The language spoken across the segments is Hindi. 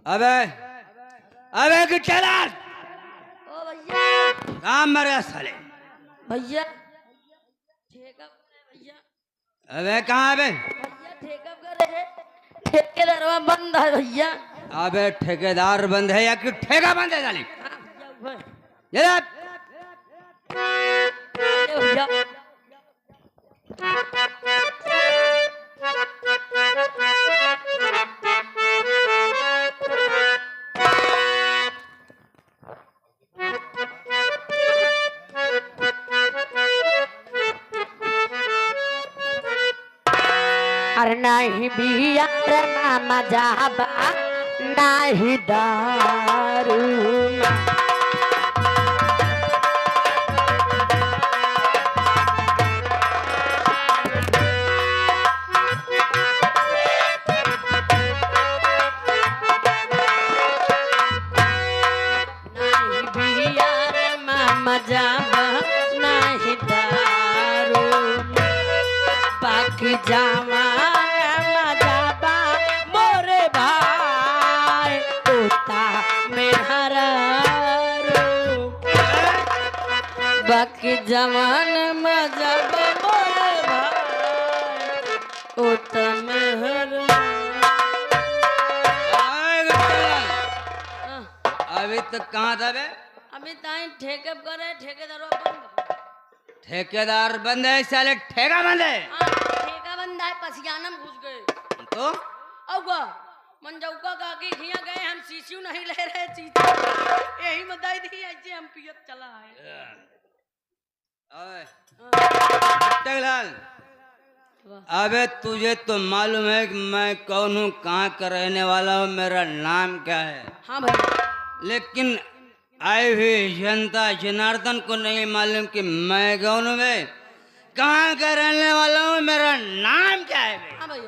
अबे अबे कि चला ओ भैया काम मर गया साले। भैया ठेका भैया अबे कहाँ अबे भैया ठेका करे ठेकेदारवा बंद है भैया। अबे ठेकेदार बंद है या कि ठेका बंद है साले? हाँ भैया ऊपर। जरा अरे भैया अरे नहीं बिया रे मामा जाबा नहीं दारू नहीं बिया रे मामा जाबा नहीं दारू बाकी जावा जाबा मोरे भाई उता में हरारू बाकी जवान मजाबा मोरे भाई उता में हरारू। अभी तक कहाँ था बे? अभी ताई ठेके करे ठेकेदार बंद ठेकेदार बंद है साले, ठेका बंद है ठेका बंद है पसियाना में घुस गए तो औगा मंजौका का के खिया गए हम सीसीयू नहीं ले रहे चीज यही मदाई दी ऐसे हम पियत चला है। अबे टकलाल, अबे तुझे तो मालूम है कि मैं कौन हूँ, कहाँ का रहने वाला हूँ, मेरा नाम क्या है। हाँ भैया लेकिन आई हुई जनता जनार्दन को नहीं मालूम कि मैं कौन हूँ, मैं कहाँ का रहने वाला हूँ, मेरा नाम क्या है बे? हाँ भैया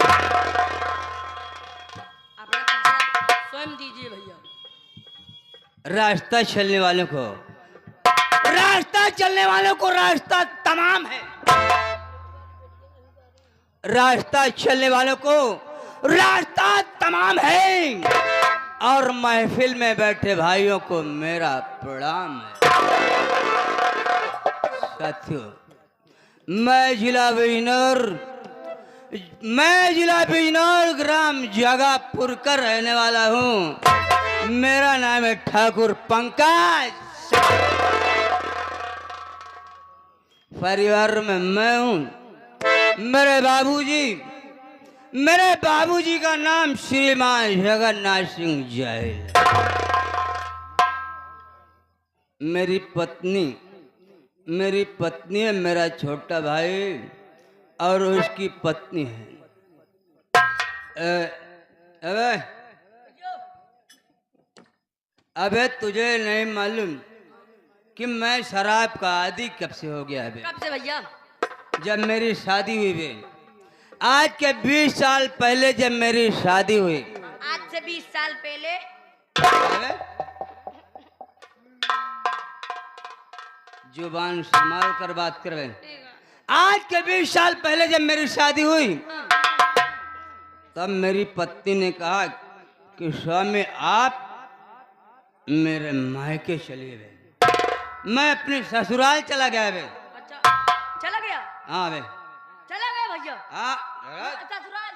अपना परिचय स्वयं दीजिए भैया। रास्ता चलने वालों को रास्ता चलने वालों को रास्ता तमाम है, रास्ता चलने वालों को रास्ता तमाम है, और महफिल में बैठे भाइयों को मेरा प्रणाम है। साथियों, मैं जिला बिजनौर ग्राम जगापुर का रहने वाला हूँ। मेरा नाम है ठाकुर पंकज। परिवार में मैं हूँ, मेरे बाबूजी का नाम श्रीमान जगन्नाथ सिंह जैल। मेरी पत्नी है, मेरा छोटा भाई और उसकी पत्नी है। अबे तुझे नहीं मालूम कि मैं शराब का आदी कब से हो गया है? कब से भैया? जब मेरी शादी हुई बे, आज के 20 साल पहले जब मेरी शादी हुई। आज से 20 साल पहले? जुबान संभाल कर बात कर रहे। आज के 20 साल पहले जब मेरी शादी हुई, तब मेरी पत्नी ने कहा कि स्वामी आप मेरे मायके चलिए बे। मैं अपने ससुराल चला गया बे। अच्छा चला गया? हाँ बे चला गया भैया। हाँ ससुराल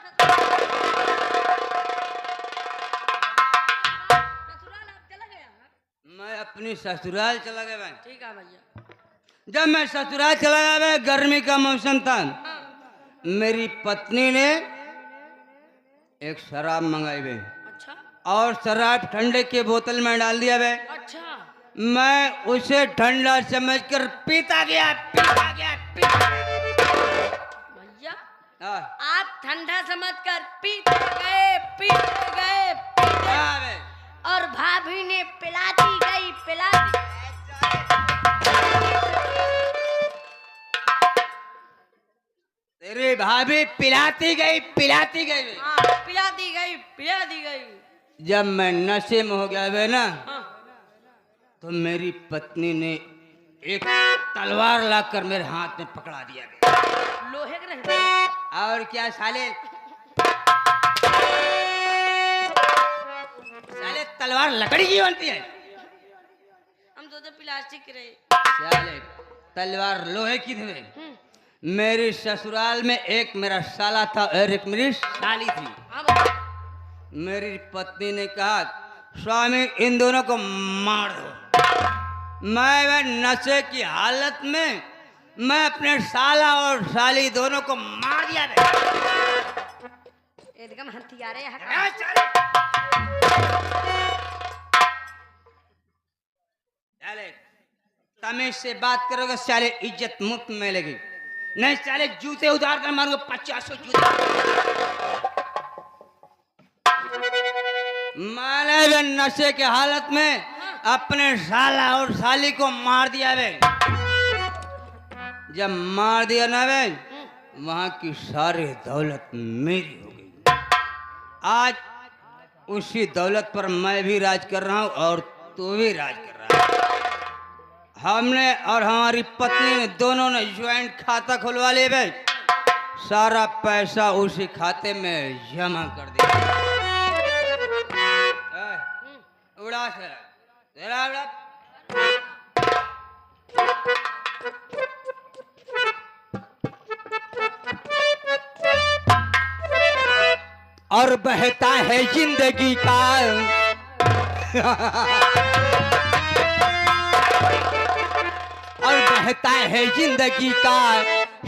आप चला गया? मैं अपनी ससुराल चला गया बे। ठीक है भैया। जब मैं ससुराल चला गया बे, गर्मी का मौसम था, मेरी पत्नी ने एक शराब मंगाई बे। अच्छा और शराब ठंडे के बोतल में डाल दिया बे। अच्छा मैं उसे ठंडा समझकर पीता गया। भैया हाँ। आप ठंडा समझकर पीते गए हाँ बे। और भाभी ने पिलाती गई। तेरी भाभी पिलाती गई। हाँ, पिलाती गई। जब मैं नशे में हो गया बे ना, हाँ। तो मेरी पत्नी ने एक तलवार लाकर मेरे हाथ में पकड़ा दिया गया। लोहे के रहते और क्या साले, साले तलवार लकड़ी की बनती है, हम सोचे प्लास्टिक की रहे। साले तलवार लोहे की थी। मेरी ससुराल में एक मेरा साला था और एक मेरी साली थी। हाँ बाबा। मेरी पत्नी ने कहा स्वामी इन दोनों को मार दो। मैं नशे की हालत में मैं अपने साला और साली दोनों को मार दिया। एकदम हथियारे यहाँ साले तमीज से बात करोगे साले इज्जत मुफ्त मिलेगी, नहीं साले जूते उतार कर मारूंगा 50 जूते। मैंने नशे के हालत में अपने साला और साली को मार दिया बे। जब मार दिया ना बे, वहां की सारी दौलत मेरी हो गई। आज उसी दौलत पर मैं भी राज कर रहा हूं और तू भी राज कर रहा है। हमने और हमारी पत्नी ने दोनों ने ज्वाइंट खाता खुलवा लिया बे। सारा पैसा उसी खाते में जमा कर दिया। उड़ा तेरा उड़ा। और बहता है जिंदगी का और बहता है जिंदगी का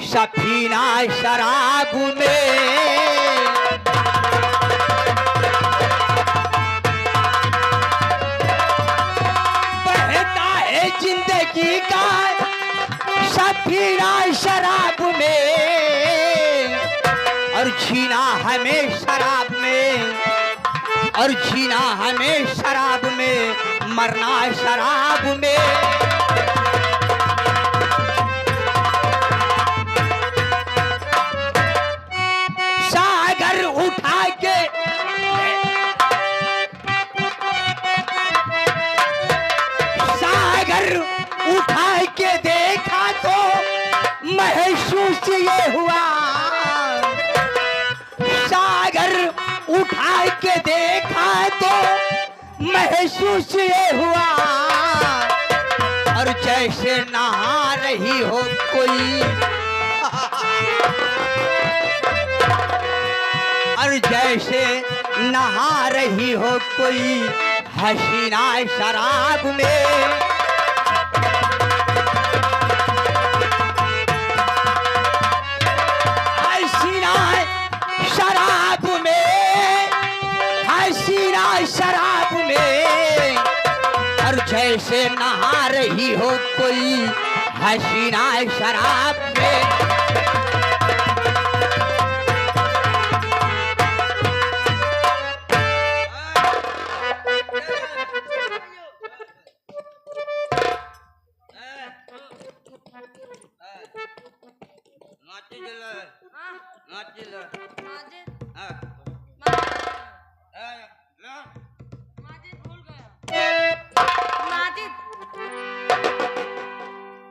सफीना शराब में। बहता है जिंदगी का सफीना शराब में, और जीना हमें शराब में, और जीना हमें शराब में, मरना शराब में। सागर उठा के सागर उठा के देखा तो महसूस ये हुआ। सागर उठा के देखा तो महसूस ये हुआ। और जैसे नहा रही हो कोई, और जैसे नहा रही हो कोई हसीना शराब में। हसीना शराब में, हसीना शराब में, और जैसे नहा रही हो कोई हसीना शराब में।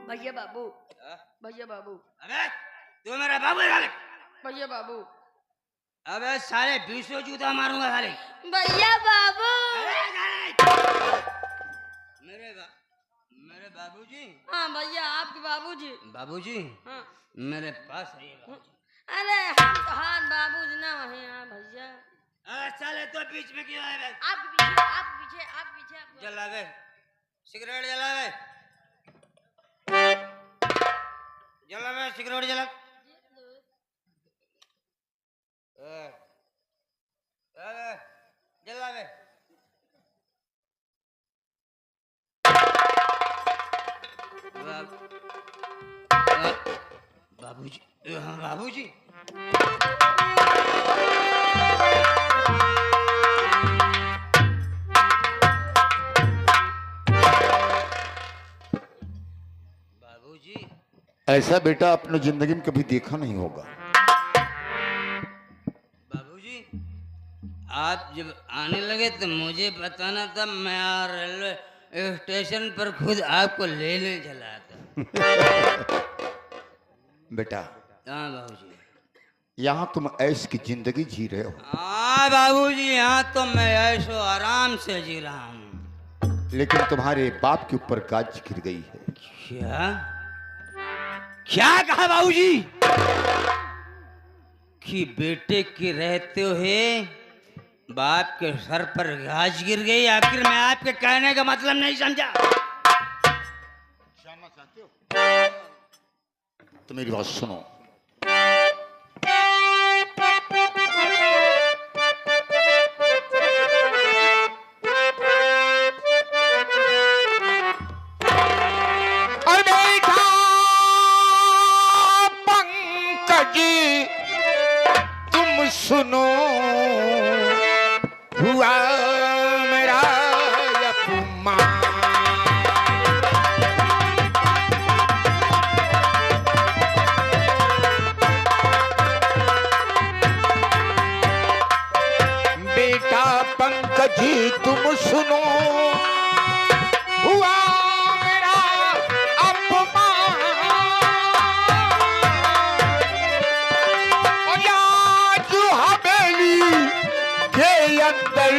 भैया बाबू, भैया बाबू, अबे तू मेरा बाबू है साले। भैया बाबू, अबे साले 20 जूता मारूंगा साले। भैया बाबू। मेरे बाबूजी। हाँ भैया आपके बाबूजी। बाबूजी हाँ मेरे पास आइए बाबूजी। अरे हम कहाँ बाबूजी ना वहीं। हाँ भैया। अरे साले तो बीच में क्यों आए बे? आपके पीछे, आपके पीछे, आपके पीछे, आपके जला बे, सिगरेट जला बे, जला बे, सिगरेट जला। जला बे। बाबूजी, बाबूजी बाबूजी ऐसा बेटा आपने जिंदगी में कभी देखा नहीं होगा। बाबूजी आप जब आने लगे तो मुझे बताना था, मैं रेलवे स्टेशन पर खुद आपको लेने चला था। बेटा हाँ बाबूजी। यहाँ तुम ऐश की जिंदगी जी रहे हो, हाँ बाबूजी, यहाँ तो मैं ऐशो आराम से जी रहा हूँ। लेकिन तुम्हारे बाप के ऊपर गाज गिर गई है। क्या क्या कहा बाबूजी? कि बेटे के रहते हुए बाप के सर पर गाज गिर गई? आखिर मैं आपके कहने का मतलब नहीं समझा। जानना चाहते हो तो मेरी बात सुनो। सुनो हुआ मेरा अपमान, बेटा पंकज तुम सुनो हुआ मेरा अपमान, के अंदर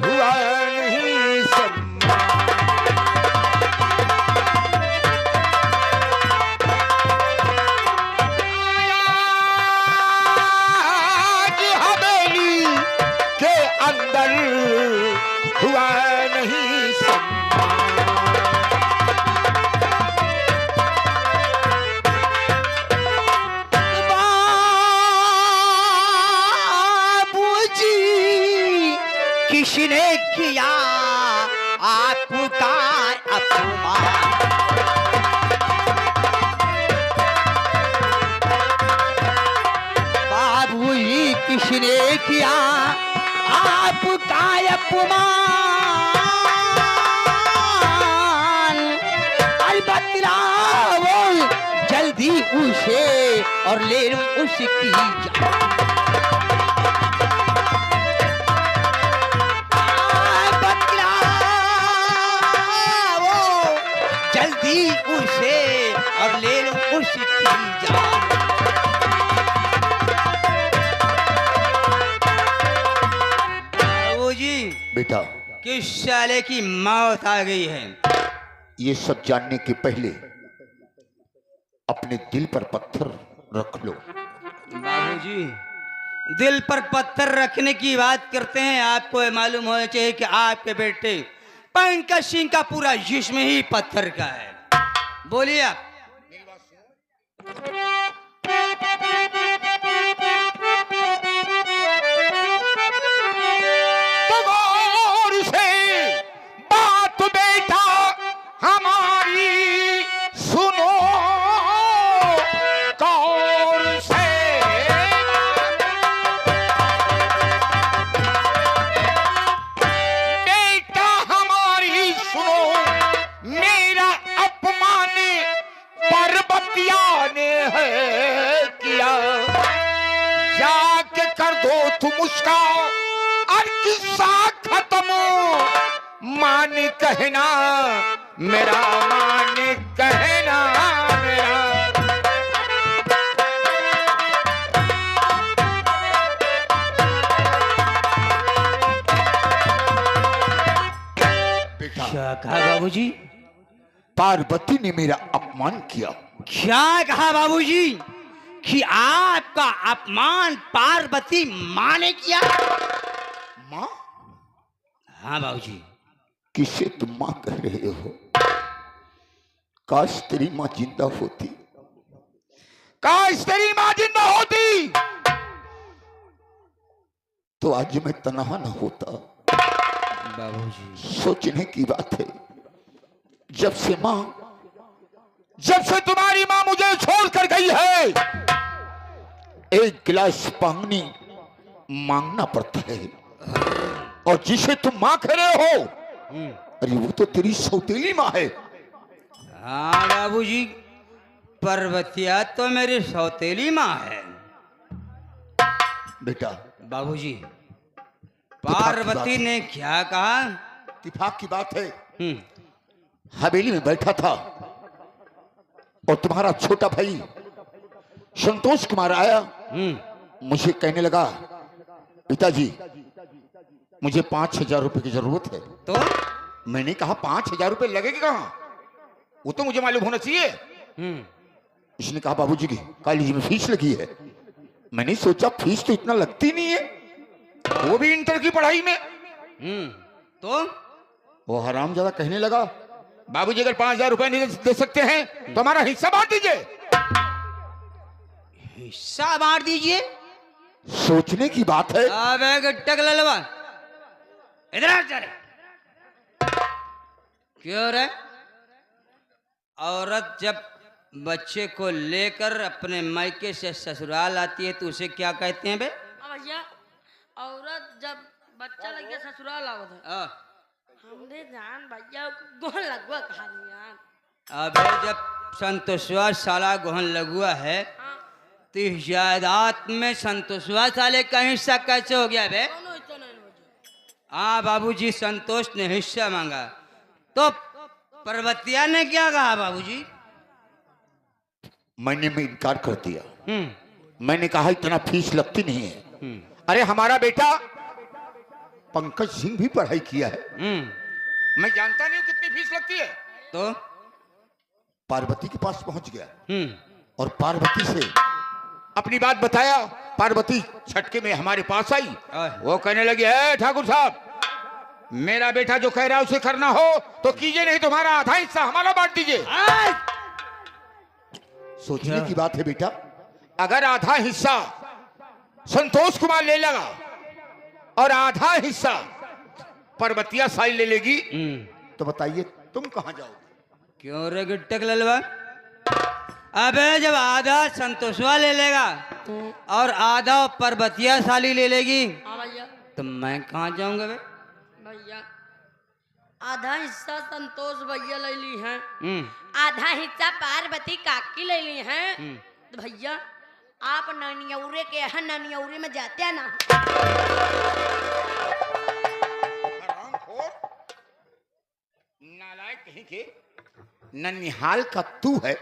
हुआ नहीं सम्मान, आज हवेली के अंदर हुआ नहीं सम्मान। किसने किया आपका अपमान, बाबू जी किसने किया आपका अपमान? बतलाओ जल्दी उसे और ले लूं उसकी जान। उसे और ले लो उसकी जान। बाबूजी बेटा, किस साले की मौत आ गई है? ये सब जानने के पहले अपने दिल पर पत्थर रख लो। बाबूजी, दिल पर पत्थर रखने की बात करते हैं, आपको ये मालूम होना चाहिए कि आपके बेटे पंकज सिंह का पूरा जिस्म ही पत्थर का है। बोलिए आप। तो गौर से बात बेटा हमारी सुनो, गौर से बेटा हमारी सुनो, मेरा अपमान पर्वतिया ने है किया, जाके कर दो तुम उसका और किस्सा खत्म, मान कहना मेरा, मान कहना मेरा। बेटा, क्या कहा बाबूजी? पार्वती ने मेरा अपमान किया। क्या कहा बाबूजी? कि आपका अपमान पार्वती माँ ने किया? माँ? हाँ बाबूजी। किसे तुम माँ कह रहे हो? काश तेरी माँ जिंदा होती, काश तेरी माँ जिंदा होती तो आज मैं तन्हा न होता। बाबूजी सोचने की बात है, जब से तुम्हारी माँ मुझे छोड़कर गई है, एक गिलास पानी मांगना पड़ता है, और जिसे तुम माँ कह रहे हो, अरे वो तो तेरी सौतेली माँ है। हाँ बाबूजी, पर्वतिया तो मेरी सौतेली माँ है। बेटा, बाबूजी, पार्वती ने क्या कहा? इत्तेफाक की बात है, हवेली में बैठा था और तुम्हारा छोटा भाई संतोष कुमार आया, मुझे कहने लगा, पिताजी मुझे 5,000 रुपए की जरूरत है। तो मैंने कहा 5,000 रुपए लगेगी कहाँ, वो तो मुझे मालूम होना चाहिए। उसने कहा बाबूजी की कॉलेज में फीस लगी है। मैंने सोचा फीस तो इतना लगती नहीं है, वो भी इंटर की पढ़ाई में। तो वो हरामजादा कहने लगा, बाबूजी अगर 5,000 रुपए नहीं दे सकते हैं तो हमारा हिस्सा बांट दीजिए। हिस्सा बांट दीजिए? सोचने की बात है। अबे गट्टक ललवा, इधर आ जा रे। क्यों रे? औरत जब बच्चे को लेकर अपने मायके से ससुराल आती है तो उसे क्या कहते हैं बे? भैया औरत जब बच्चा लग गया ससुराल आवत है, हमने जान भैया गोहन लगवा कहानियां। अबे जब संतोषवा साला गोहन लगुआ है तो इस जायदाद में संतोषवा साले का हिस्सा कैसे हो गया बे? हाँ बाबूजी, संतोष ने हिस्सा मांगा तो पर्वतिया ने क्या कहा बाबूजी? मैंने इनकार कर दिया। मैंने कहा इतना फीस लगती नहीं है। अरे हमारा बेटा पंकज सिंह भी पढ़ाई किया है, मैं जानता नहीं कितनी फीस लगती है। तो पार्वती के पास पहुंच गया और पार्वती से अपनी बात बताया। पार्वती छटके में हमारे पास आई। वो कहने लगी, है ठाकुर साहब, मेरा बेटा जो कह रहा है उसे करना हो तो कीजिए, नहीं तुम्हारा आधा हिस्सा हमारा बांट दीजिए। सोचने की बात है बेटा, अगर आधा हिस्सा संतोष कुमार ले लेगा और आधा हिस्सा पर्वतिया साई ले लेगी तो बताइए तुम कहां जाओगे? क्यों रे गिट्टक ललवा? अबे जब आधा संतोषवा ले लेगा और आधा पर्वतिया साली ले लेगी तो मैं कहाँ जाऊंगा बे? भैया आधा हिस्सा संतोष भैया ले ली हैं, आधा हिस्सा पार्वती काकी ले ली हैं। तो भैया आप ननियौरे के यहाँ ननियौरे में जाते हैं ना? नालायक कहीं के, ननिहाल का तू है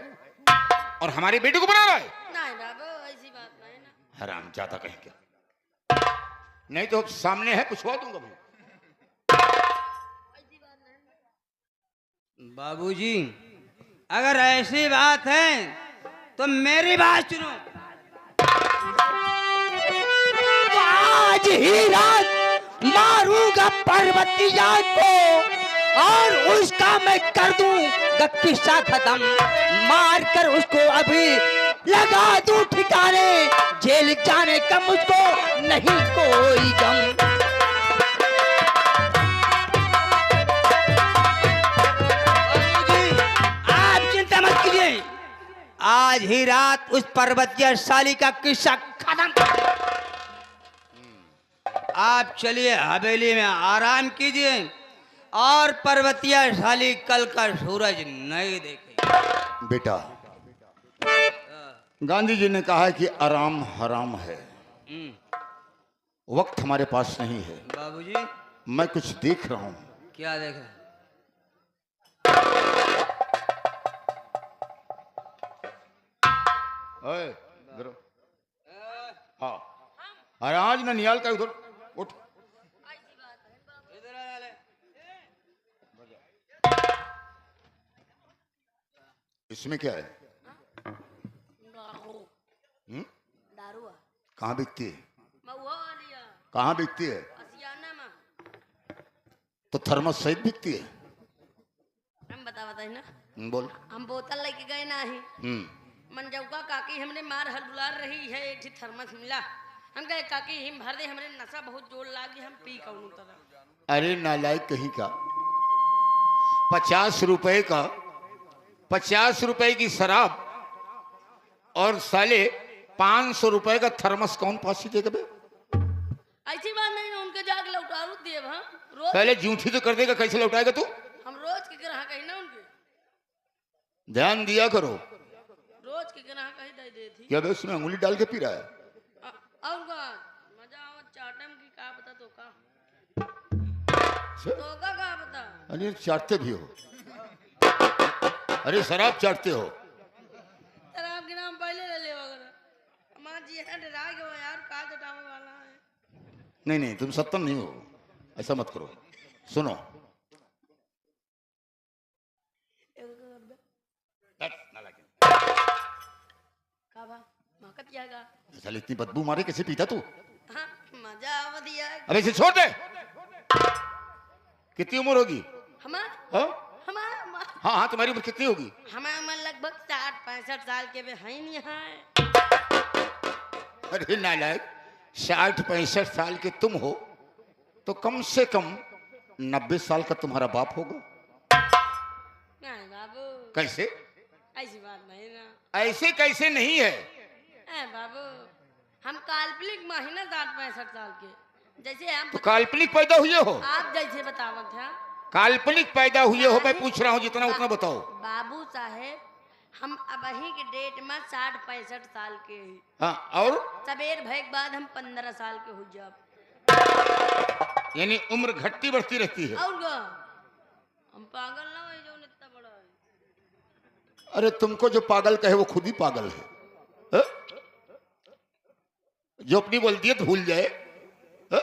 और हमारे बेटे को बना रहा है। नहीं बाबू ऐसी बात नहीं ना। हराम जाता कहीं के, नहीं तो सामने है पूछवा दूंगा मैं। बाबूजी अगर ऐसी बात है तो मेरी बात सुनो। आज ही रात मारूंगा पर्वतिया को और उसका मैं कर दूंगा किस्सा खत्म। मार कर उसको अभी लगा दूं ठिकाने, जेल जाने का मुझको नहीं कोई गम। आप चिंता मत कीजिए, आज ही रात उस पर्वतीय साली का किस्सा खत्म। आप चलिए हवेली में आराम कीजिए और पर्वतीय साली कल का सूरज नहीं देखेगी। बेटा गांधी जी ने कहा है कि आराम हराम है। वक्त हमारे पास नहीं है। बाबूजी मैं कुछ देख रहा हूं। क्या देख रहे? हाँ, अरे आज ना निहाल का उधर उठ। इसमें क्या है? दारू कहाँ बिकती है? महुआ वाली कहाँ बिकती है? असियाना में। तो थर्मस सहित बिकती है। हम बताइए ना। बोल। हम बोतल लेके गए ना ही, मंजौका काकी हमने मार हलबुलार रही है, एक थर्मस मिला। हम कहे काकी हिम भर दे, हमरे नशा बहुत जोर लागी, हम पी कौन तरह। अरे नालायक कहीं का, 50 रुपए का 50 रुपए की शराब और साले 500 रुपए का थर्मस कौन फांसी देगा बे? ऐसी बात नहीं ना, उनके जाके लौटारू दिए हम रोज। पहले जूठी तो कर देगा, कैसे लौटाएगा तू? हम रोज के ग्राहक है ना उनके। ध्यान दिया करो। रोज के ग्राहक ही दे देती। क्या बे उसमें अंगुली डाल के पी रहा है? और का मजा आओ चाटम की का पता तो का पता। अरे चाटते भी हो? अरे शराब चाटते हो? शराब के नाम पहले ले ले वगैरह। का डरा गया यार, का जटावे वाला है। नहीं नहीं, तुम सत्तन नहीं हो, ऐसा मत करो। सुनो, काबा माकत जाएगा। साले इतनी बदबू मारे कैसे पीता तू? हाँ, मजा आवा दिया। अबे इसे छोड़ दे। कितनी उम्र होगी? हमारा हाँ हमारा हाँ हाँ, तुम्हारी उम्र कितनी होगी? हमारा उम्र लगभग 60-65 साल के भी है नहीं है। अरे नालायक, 60-65 साल के तुम हो तो कम से कम 90 साल का तुम्हारा बाप होगा। नहीं बाबू, कैसे? ऐसी बात नहीं ना। ऐसे कैसे नहीं है? बाबू, हम काल्पनिक महीना 60-65 साल के, जैसे हम तो काल्पनिक पैदा हुए हो? आप जैसे बतावत है। काल्पनिक पैदा हुए हो, मैं पूछ रहा हूँ, जितना उतना बताओ। बाबू साहेब, हम अबही के डेट में 60-65 साल के ही। हाँ, और सबेर भय के बाद हम 15 साल के हो जाब। यानी उम्र घटती बढ़ती रहती है। और क्या? हम पागल ना है जो इतना बड़ा है। अरे तुमको जो पागल कहे वो खुद ही पागल है। हा? जो अपनी वल्दियत भूल जाए। हा?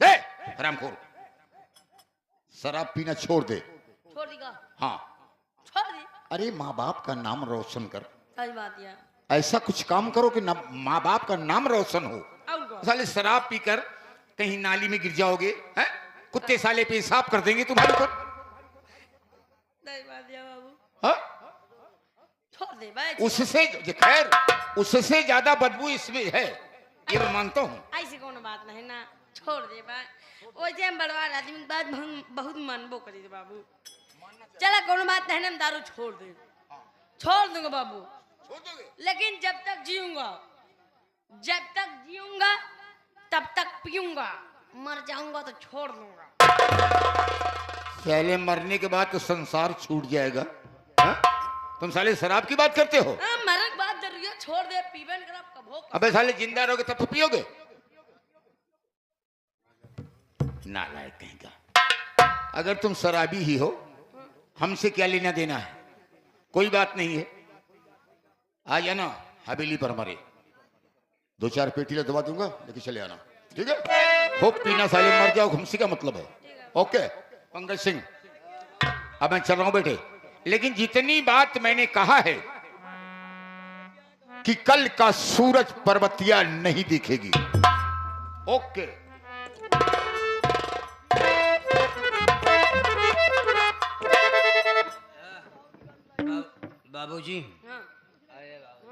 ए, हरामखोर, शराब पीना छोड़ दे। छोड़ देगा? हाँ, छोड़ दी। अरे माँ बाप का नाम रोशन कर। सही बात है। ऐसा कुछ काम करो कि माँ बाप का नाम रोशन हो। और क्या? साले शराब पीकर कहीं नाली में गिर जाओगे, हैं? कुत्ते साले पेशाब कर देंगे तुम्हारे ऊपर। सही बात है बाबू। हाँ? छोड़ दे भाई। उससे खैर, उससे ज्यादा बदबू इसमें है, ये मैं मानता हूँ। ऐसी कोनो बात नहीं ना, छोड़ दे भाई। वैसे हम बड़वा आदमी के बात बहुत मानबो करी थे बाबू। चला कोनो बात नहीं ना, हम दारू छोड़ दे, छोड़ दूंगा बाबू। छोड़ दोगे? लेकिन जब तक जीऊंगा, जब तक जीऊंगा तब तक पीऊंगा, मर जाऊंगा तो छोड़ दूंगा। साले मरने के बाद तो संसार छूट जाएगा। हा? तुम साले शराब की बात करते हो? मरने के बाद जरूर छोड़ दे, पीबन कर कभो। अबे साले जिंदा रहोगे तब तो पियोगे। नालायक कहीं का। अगर तुम शराबी ही हो, हमसे क्या लेना देना है? कोई बात नहीं है, आ जाना हवेली पर हमारे, 2-4 पेटी दबा दूंगा, लेके चले आना, ठीक है? खूब पीना, साले मर जाओ, हमसे क्या मतलब है? ओके पंकज सिंह, अब मैं चल रहा हूं बेटे, लेकिन जितनी बात मैंने कहा है कि कल का सूरज पर्वतिया नहीं दिखेगी। ओके। बाबूजी, हाँ। अरे बाबू,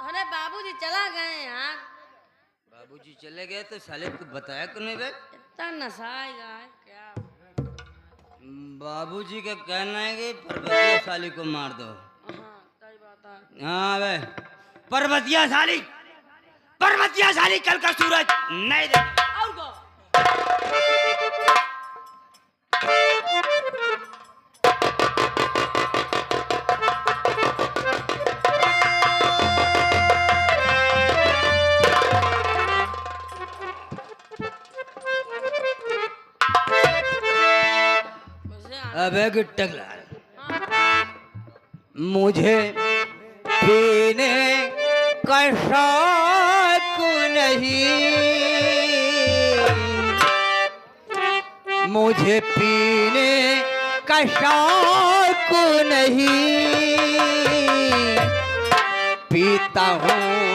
अरे बाबूजी चला गए यार। बाबूजी चले गए तो साले को बताया क्यों नहीं बे? इतना नशा आएगा क्या? बाबूजी का कहना है कि पर्वतिया साली को मार दो। हाँ सही बात है। हाँ बे, पर्वतिया साली, पर्वतिया साली कल का सूरज नहीं देखेगी। और को अबे गिट्टकलाल, मुझे पीने का शौक नहीं, मुझे पीने का शौक नहीं, पीता हूँ